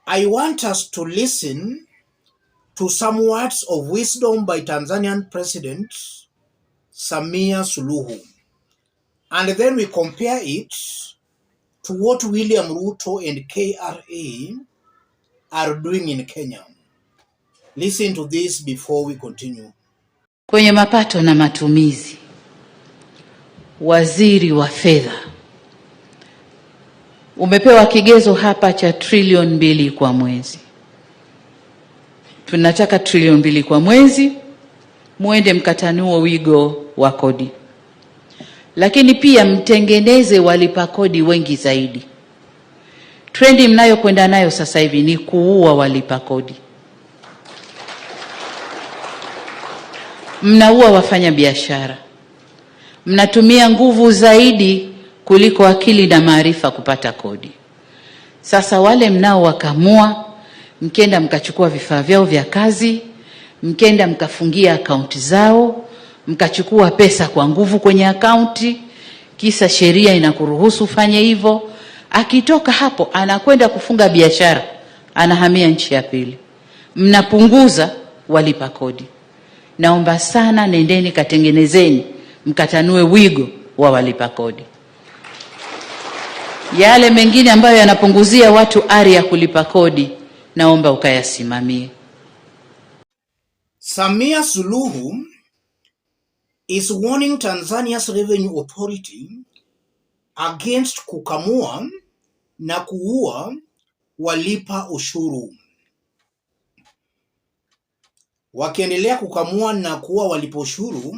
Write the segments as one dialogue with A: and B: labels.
A: I want us to listen to some words of wisdom by Tanzanian President Samia Suluhu, and then we compare it to what William Ruto and KRA are doing in Kenya. Listen to this before we continue.
B: Kwenye mapato na matumizi, Waziri wa Fedha umepewa kigezo hapa cha trilioni 2 kwa mwezi. Tunataka trilioni 2 kwa mwezi, muende mkatanue wigo wa kodi. Lakini pia mtengeneze walipa kodi wengi zaidi. Trendi mnayokwenda nayo sasa hivi ni kuua walipa kodi. Mnaua wafanya biashara. Mnatumia nguvu zaidi kuliko akili na maarifa kupata kodi. Sasa wale mnao wakamua, mkenda mkachukua vifaa vyao vya kazi, mkenda mkafungia akaunti zao, mkachukua pesa kwa nguvu kwenye akaunti, kisa sheria inakuruhusu ufanye hivyo. Akitoka hapo anakwenda kufunga biashara, anahamia nchi ya pili. Mnapunguza walipa kodi. Naomba sana nendeni katengenezeni, mkatanue wigo wa walipa kodi. Yale mengine ambayo yanapunguzia watu ari ya kulipa kodi, naomba ukayasimamie.
A: Samia Suluhu is warning Tanzania's Revenue Authority against kukamua na kuua walipa ushuru. Wakiendelea kukamua na kuua walipa ushuru,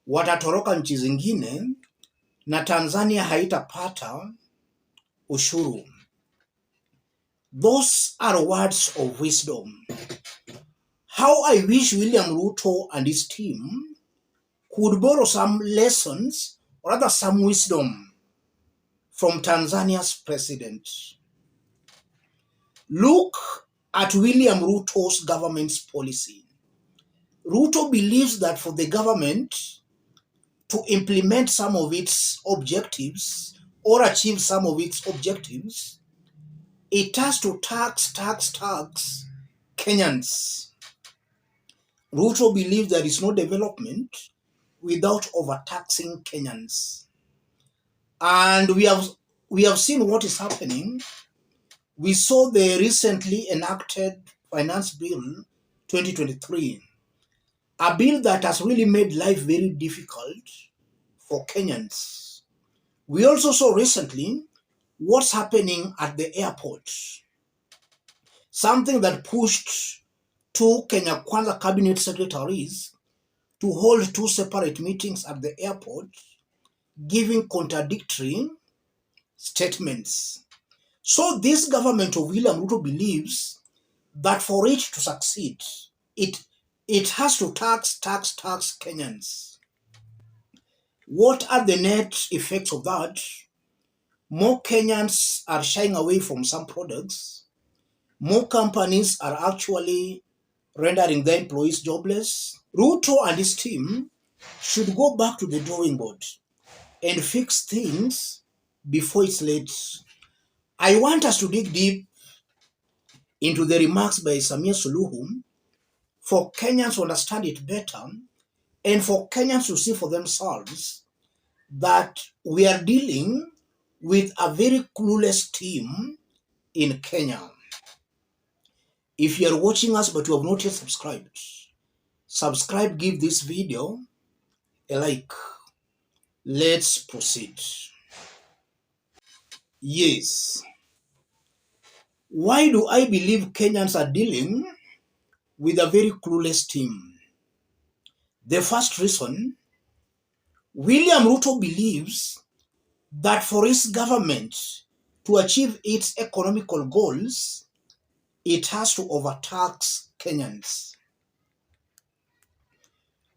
A: watatoroka nchi zingine na Tanzania haitapata ushuru. Those are words of wisdom. How I wish William Ruto and his team could borrow some lessons, or rather some wisdom, from Tanzania's president. Look at William Ruto's government's policy. Ruto believes that for the government to implement some of its objectives or achieve some of its objectives, it has to tax Kenyans. Ruto believes there is no development without overtaxing Kenyans. And we have seen what is happening. We saw the recently enacted Finance Bill 2023, a bill that has really made life very difficult for Kenyans. We also saw recently what's happening at the airport, something that pushed 2 Kenya Kwanza cabinet secretaries to hold 2 separate meetings at the airport, giving contradictory statements. So this government of William Ruto believes that for it to succeed, it has to tax Kenyans. What are the net effects of that? More Kenyans are shying away from some products. More companies are actually rendering their employees jobless. Ruto and his team should go back to the drawing board and fix things before it's late. I want us to dig deep into the remarks by Samia Suluhu for Kenyans to understand it better and for Kenyans to see for themselves that we are dealing with a very clueless team in Kenya. If you are watching us but you have not yet subscribed, subscribe, give this video a like. Let's proceed. Yes. Why do I believe Kenyans are dealing with a very clueless team? The first reason, William Ruto believes that for his government to achieve its economical goals, it has to overtax Kenyans.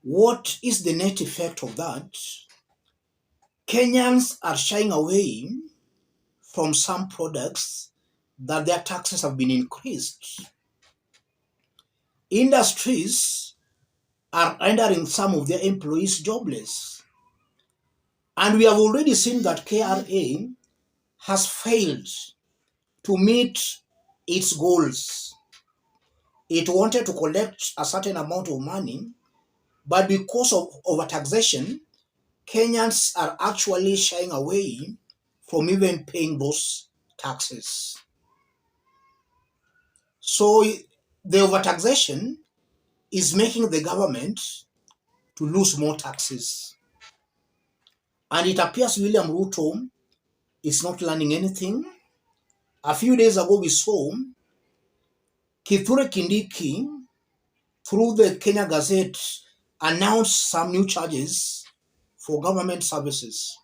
A: What is the net effect of that? Kenyans are shying away from some products that their taxes have been increased. Industries are rendering some of their employees jobless. And we have already seen that KRA has failed to meet its goals. It wanted to collect a certain amount of money, but because of overtaxation, Kenyans are actually shying away from even paying those taxes. So the overtaxation is making the government to lose more taxes. And it appears William Ruto is not learning anything. A few days ago, we saw Kithure Kindiki, through the Kenya Gazette, announced some new charges for government services.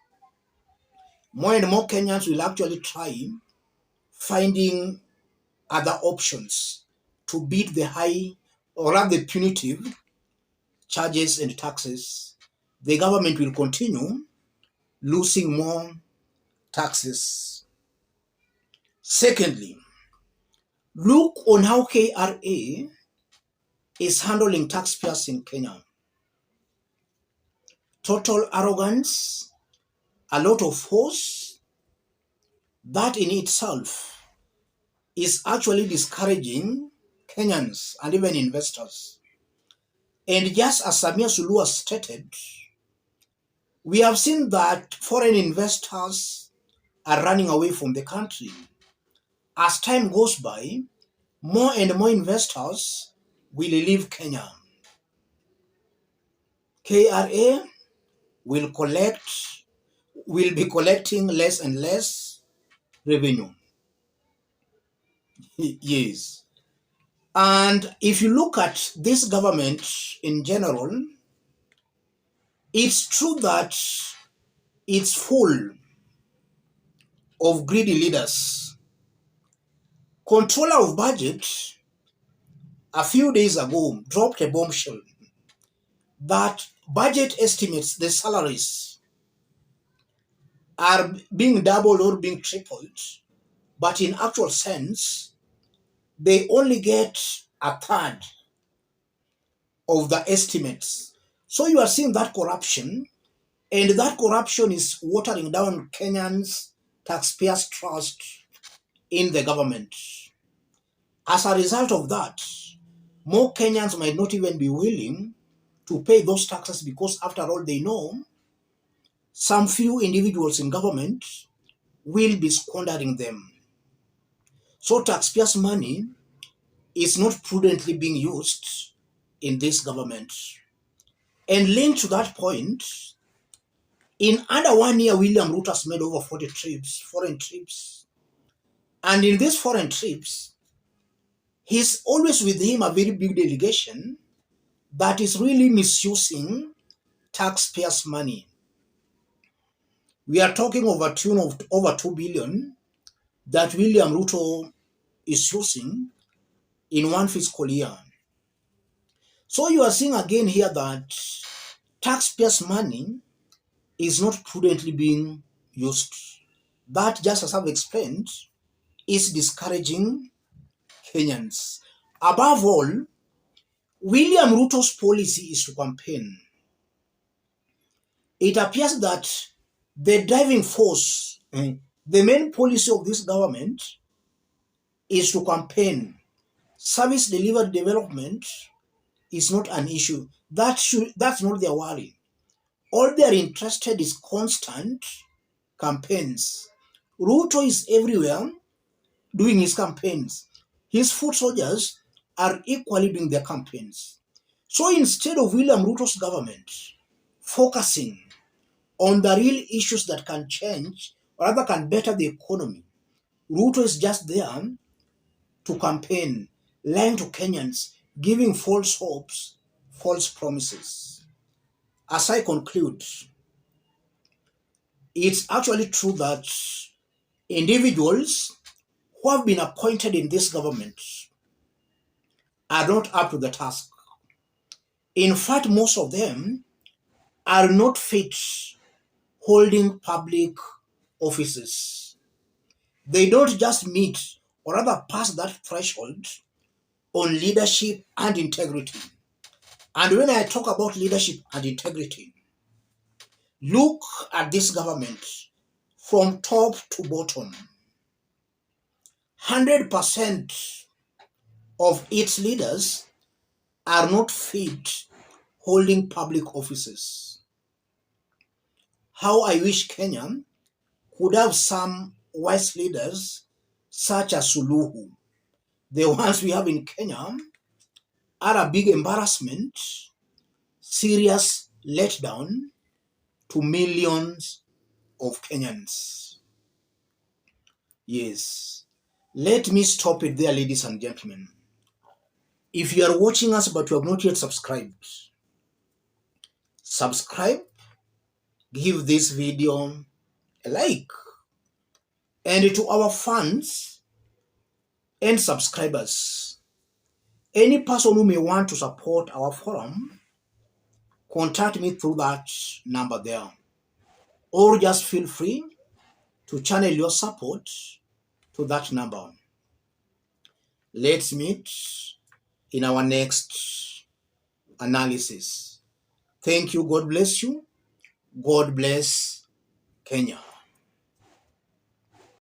A: More and more Kenyans will actually try finding other options to beat the high or rather the punitive charges and taxes. The government will continue losing more taxes. Secondly, look on how KRA is handling taxpayers in Kenya. Total arrogance, a lot of force, that in itself is actually discouraging Kenyans and even investors. And just as Samia Suluhu has stated, we have seen that foreign investors are running away from the country. As time goes by, more and more investors will leave Kenya. KRA will be collecting less and less revenue. Yes. And if you look at this government in general, it's true that it's full of greedy leaders. Controller of budget a few days ago dropped a bombshell that budget estimates the salaries are being doubled or being tripled, but in actual sense, they only get a third of the estimates. So you are seeing that corruption, and that corruption is watering down Kenyans' taxpayers' trust in the government. As a result of that, more Kenyans might not even be willing to pay those taxes because, after all, they know some few individuals in government will be squandering them. So taxpayers' money is not prudently being used in this government. And linked to that point, in under 1 year, William Ruto has made over 40 trips, foreign trips. And in these foreign trips, he's always with him a very big delegation that is really misusing taxpayers' money. We are talking of a tune of over 2 billion that William Ruto is using in one fiscal year. So you are seeing again here that taxpayers' money is not prudently being used. That, just as I've explained, is discouraging Kenyans. Above all, William Ruto's policy is to campaign. It appears that the driving force, the main policy of this government is to campaign. Service delivered development is not an issue. That's not their worry. All they are interested is constant campaigns. Ruto is everywhere doing his campaigns. His foot soldiers are equally doing their campaigns. So instead of William Ruto's government focusing on the real issues that can change or rather can better the economy, Ruto is just there to campaign, lying to Kenyans, giving false hopes, false promises. As I conclude, it's actually true that individuals who have been appointed in this government are not up to the task. In fact, most of them are not fit holding public offices. They don't just meet or rather pass that threshold on leadership and integrity. And when I talk about leadership and integrity, look at this government from top to bottom. 100% of its leaders are not fit holding public offices. How I wish Kenya could have some wise leaders such as Suluhu. The ones we have in Kenya are a big embarrassment, serious letdown to millions of Kenyans. Yes, let me stop it there, ladies and gentlemen. If you are watching us but you have not yet subscribed, subscribe, give this video a like, and to our fans and subscribers, any person who may want to support our forum, contact me through that number there, or just feel free to channel your support to that number. Let's meet in our next analysis. Thank you. God bless you. God bless Kenya.